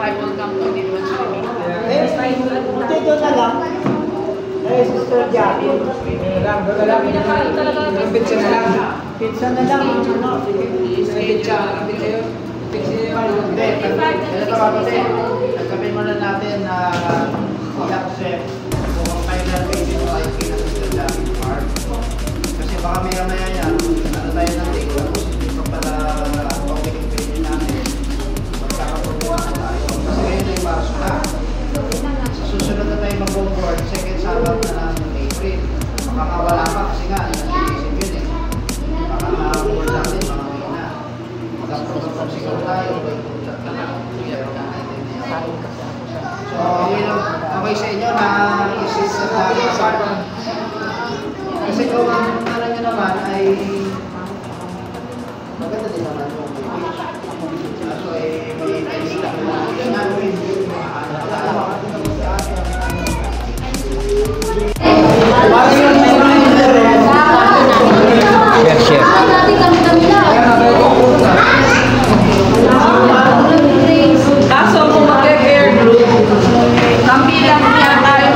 welcome to the Ito na lang. Sister Jackie. Doon na lang. Pizza na lang. Pizza na lang. Pizza yun. Hindi, ito kapatid. Sabihin muna natin na i-accept kung kayo na pwede mo kayo kinasister Jackie Park. Kasi baka maya yan, ano tayo ng take, tapos hindi pa pala okay yung pwede natin. Magkakaproblema na tayo. Kasi ngayon ay Marso na. Sa susunod na tayo mag-board, second Sabbath na lang ng April. Makakawala pa kasi nga, nag-iisip yun eh. Makaka-board natin, mga na. Magkakaproblema siguro tayo, may contract na lang. So, okay sa inyo na isip sa Jackie Park. Kasi kung ang ano nyo naman ay maganda din naman yung page. So, may lista ko na yung namin kaso kung mag-air group, kampilang niya tayo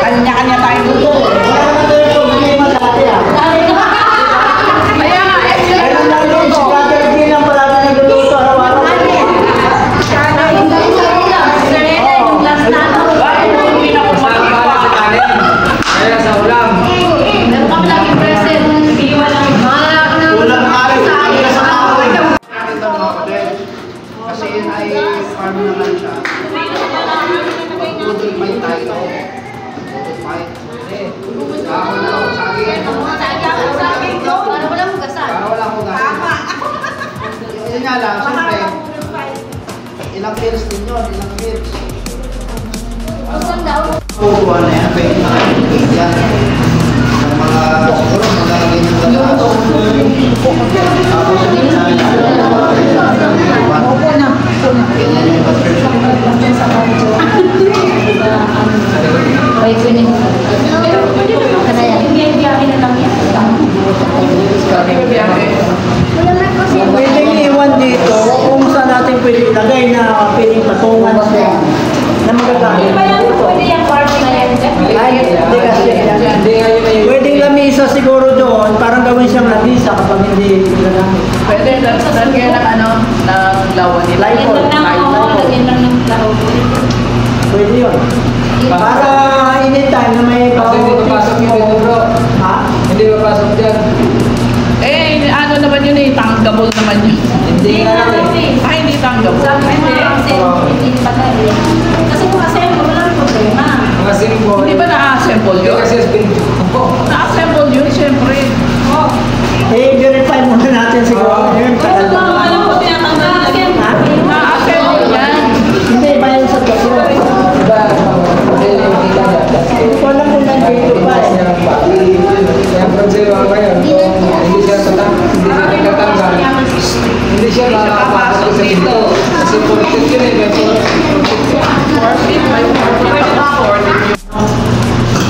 kanya-kanya tayo dito. kasi yun ay farm naman siya. Pagpudol may tayo. Ako na ako sa akin. Para wala mong gasal. Para wala akong gasal. Yun nga lang, siyempre, ilang years din yun, ilang years. Kukuha na yan, pwede na kayo yan. Ang mga, siguro, mga ganyan talaga. Tapos, ganyan yung Pwedeng iwan dito kung saan natin pwede ilagay na piling patungan siya na magagamit. Pwede yung party na yan. Ay, hindi kasi. Pwedeng lamisa siguro doon, parang gawin siyang lamisa kapag hindi gagamit. Pwede, lagyan ng ano, ng lawan nila. Lagyan lang ng lawan. Pwede yun. Para anytime na may Kasi hindi papasok yun dito bro. Ha? Hindi papasok dyan. Eh, ano naman yun eh, tanggable naman yun. Hindi nga natin. Ay, hindi tanggable. Hindi pa tayo. Kasi kung assemble, wala rin problema. Mga simple. Hindi ba na-assemble Hindi yun? kasi spin. Na-assemble yun, siyempre. I-verify muna natin siguro. Alam ko tinatanggal na Na-assemble yan. Hindi, iba yung sa gasyo. Diba? Ito lang kung nandito pa eh. Yung problema ngayon, hindi siya tatanggal. Hindi siya makakapasok sa dito. Kasi protect yun eh.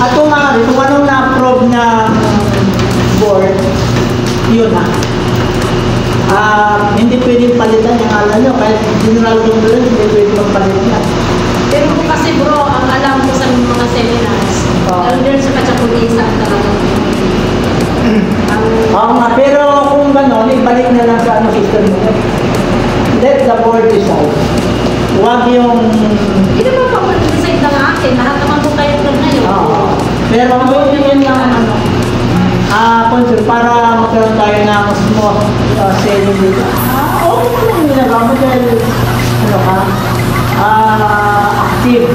At kung anong na-approve na board, yun na. Hindi pwedeng palitan yung alam nyo. Kahit general yung doon, hindi pwedeng magpalitan yan. Pero kung kasi bro, ang alam ko sa mga seminars, doon sa Kachapulisa talaga. Oo nga, pero kung gano'n, ibalik na lang sa system mo. Let the board decide. Huwag yung... Hindi naman pa-decide ng akin, lahat naman po kayo doon ngayon. Oo. Pero yun lang ano. Concern, para magkaroon tayo na mas mo selling dito. Okay naman yung ginagawa mo dahil ano ka, active.